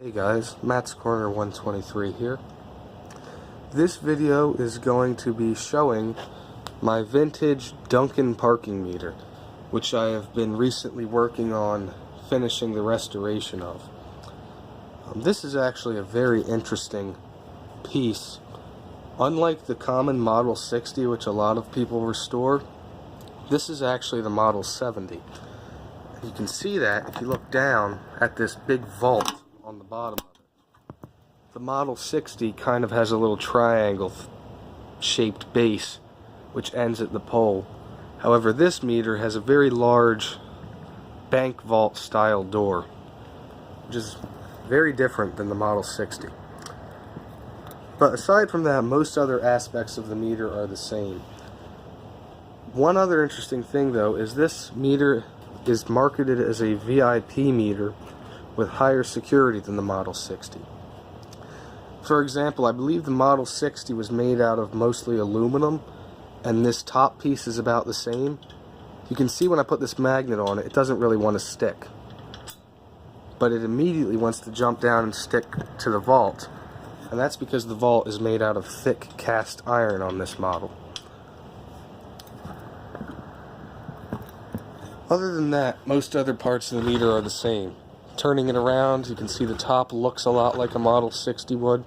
Hey guys, Matt's Corner 123 here. This video is going to be showing my vintage Duncan parking meter, which I have been recently working on finishing the restoration of. This is actually a very interesting piece. Unlike the common Model 60, which a lot of people restore, this is actually the Model 70. And you can see that if you look down at this big vault on the bottom of it. The Model 60 kind of has a little triangle shaped base which ends at the pole. However, this meter has a very large bank vault style door, which is very different than the Model 60. But aside from that, most other aspects of the meter are the same. One other interesting thing though is this meter is marketed as a VIP meter with higher security than the Model 60. For example, I believe the Model 60 was made out of mostly aluminum, and this top piece is about the same. You can see when I put this magnet on it, it doesn't really want to stick. But it immediately wants to jump down and stick to the vault, and that's because the vault is made out of thick cast iron on this model. Other than that, most other parts of the meter are the same. Turning it around, you can see the top looks a lot like a Model 60 would.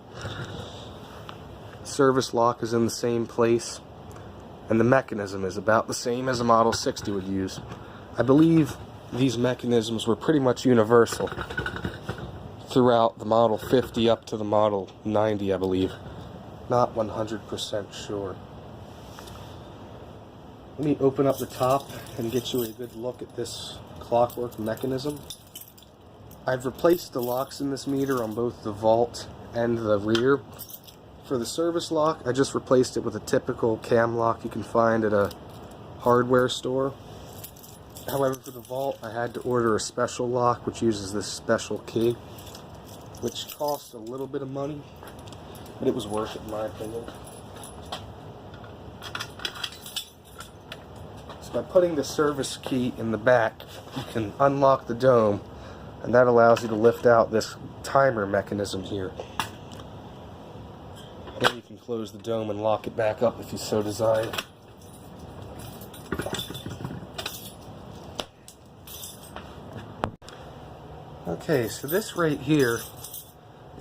Service lock is in the same place, and the mechanism is about the same as a Model 60 would use. I believe these mechanisms were pretty much universal throughout the Model 50 up to the Model 90, I believe. Not 100% sure. Let me open up the top and get you a good look at this clockwork mechanism. I've replaced the locks in this meter on both the vault and the rear. For the service lock, I just replaced it with a typical cam lock you can find at a hardware store. However, for the vault, I had to order a special lock which uses this special key, which cost a little bit of money, but it was worth it in my opinion. So by putting the service key in the back, you can unlock the dome, and that allows you to lift out this timer mechanism here. Then you can close the dome and lock it back up if you so desire. Okay, so this right here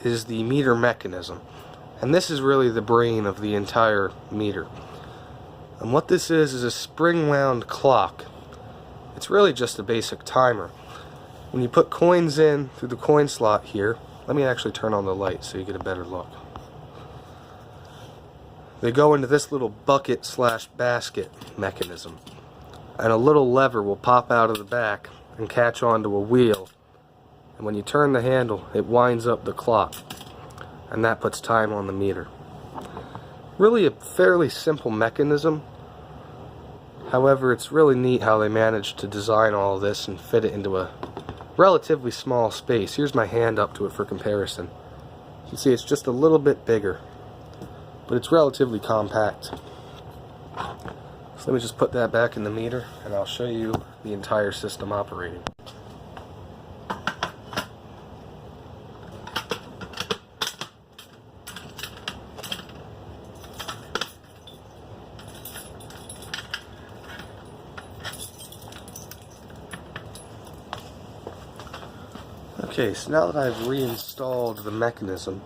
is the meter mechanism, and this is really the brain of the entire meter. And what this is a spring-wound clock. It's really just a basic timer. When you put coins in through the coin slot here, let me actually turn on the light so you get a better look. They go into this little bucket slash basket mechanism, and a little lever will pop out of the back and catch onto a wheel, and when you turn the handle it winds up the clock, and that puts time on the meter. Really a fairly simple mechanism. However, it's really neat how they managed to design all of this and fit it into a relatively small space. Here's my hand up to it for comparison. You can see it's just a little bit bigger, but it's relatively compact. So let me just put that back in the meter and I'll show you the entire system operating. Okay, so now that I've reinstalled the mechanism,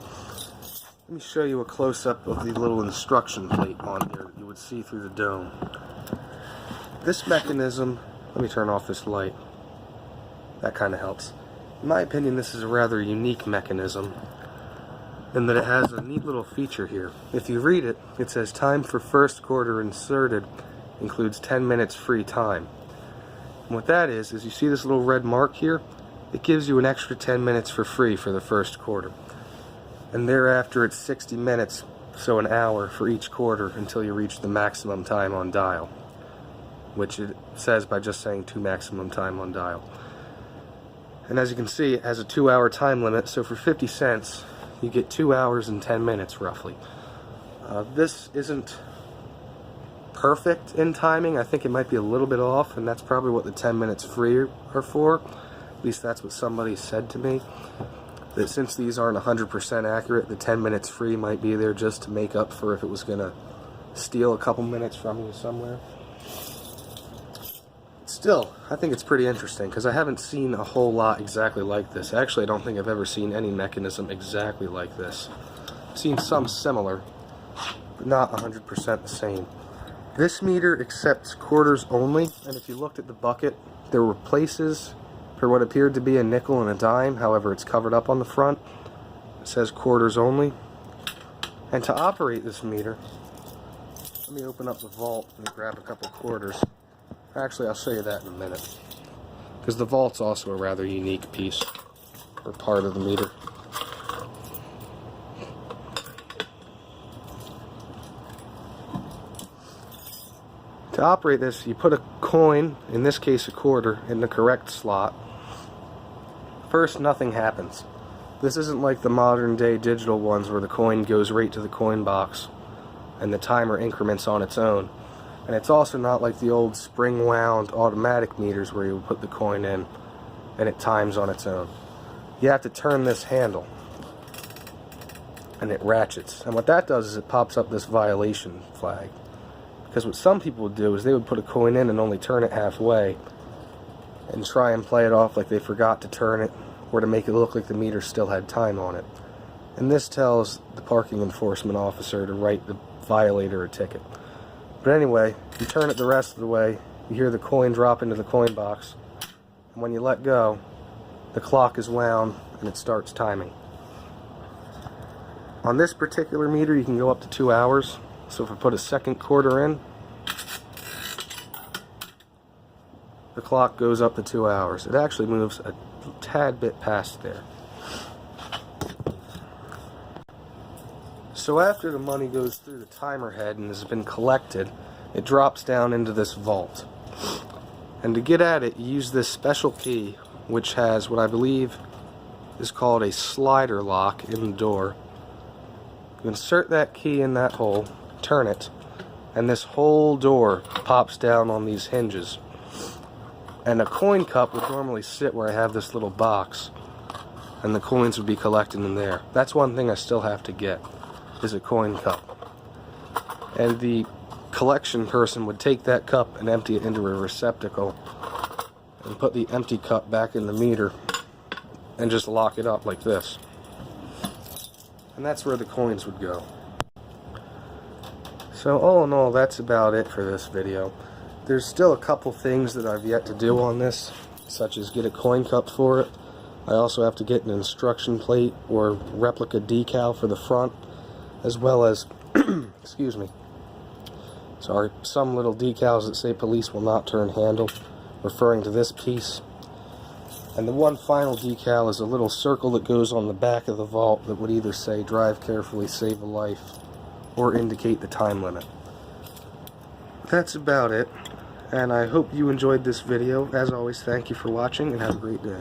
let me show you a close-up of the little instruction plate on here that you would see through the dome. This mechanism, let me turn off this light, that kind of helps. In my opinion, this is a rather unique mechanism in that it has a neat little feature here. If you read it, it says time for first quarter inserted includes 10 minutes free time. And what that is you see this little red mark here? It gives you an extra 10 minutes for free for the first quarter. And thereafter it's 60 minutes, so an hour for each quarter until you reach the maximum time on dial, which it says by just saying to maximum time on dial. And as you can see, it has a 2-hour time limit, so for 50 cents you get 2 hours and 10 minutes roughly. This isn't perfect in timing. I think it might be a little bit off, and that's probably what the 10 minutes free are for. At least that's what somebody said to me. that since these aren't 100% accurate, the 10 minutes free might be there just to make up for if it was going to steal a couple minutes from you somewhere. Still, I think it's pretty interesting because I haven't seen a whole lot exactly like this. Actually, I don't think I've ever seen any mechanism exactly like this. I've seen some similar, but not 100% the same. This meter accepts quarters only, and if you looked at the bucket, there were places for what appeared to be a nickel and a dime. However, it's covered up on the front. It says quarters only. And to operate this meter, let me open up the vault and grab a couple quarters. Actually, I'll show you that in a minute, because the vault's also a rather unique piece or part of the meter. To operate this, you put a coin, in this case a quarter, in the correct slot. First, nothing happens. This isn't like the modern day digital ones where the coin goes right to the coin box and the timer increments on its own. And it's also not like the old spring-wound automatic meters where you would put the coin in and it times on its own. You have to turn this handle and it ratchets. And what that does is it pops up this violation flag. Because what some people would do is they would put a coin in and only turn it halfway and try and play it off like they forgot to turn it or to make it look like the meter still had time on it. And this tells the parking enforcement officer to write the violator a ticket. But anyway, you turn it the rest of the way, you hear the coin drop into the coin box, and when you let go, the clock is wound and it starts timing. On this particular meter you can go up to 2 hours, so if I put a second quarter in, the clock goes up to 2 hours. It actually moves a tad bit past there. So after the money goes through the timer head and has been collected, it drops down into this vault. And to get at it, you use this special key, which has what I believe is called a slider lock in the door. You insert that key in that hole, turn it, and this whole door pops down on these hinges. And a coin cup would normally sit where I have this little box, and the coins would be collected in there. That's one thing I still have to get, is a coin cup. And the collection person would take that cup and empty it into a receptacle and put the empty cup back in the meter and just lock it up like this. And that's where the coins would go. So all in all, that's about it for this video. There's still a couple things that I've yet to do on this, such as get a coin cup for it. I also have to get an instruction plate or replica decal for the front, as well as, excuse me, sorry, some little decals that say police will not turn handle, referring to this piece. And the one final decal is a little circle that goes on the back of the vault that would either say drive carefully, save a life, or indicate the time limit. That's about it, and I hope you enjoyed this video. As always, thank you for watching and have a great day.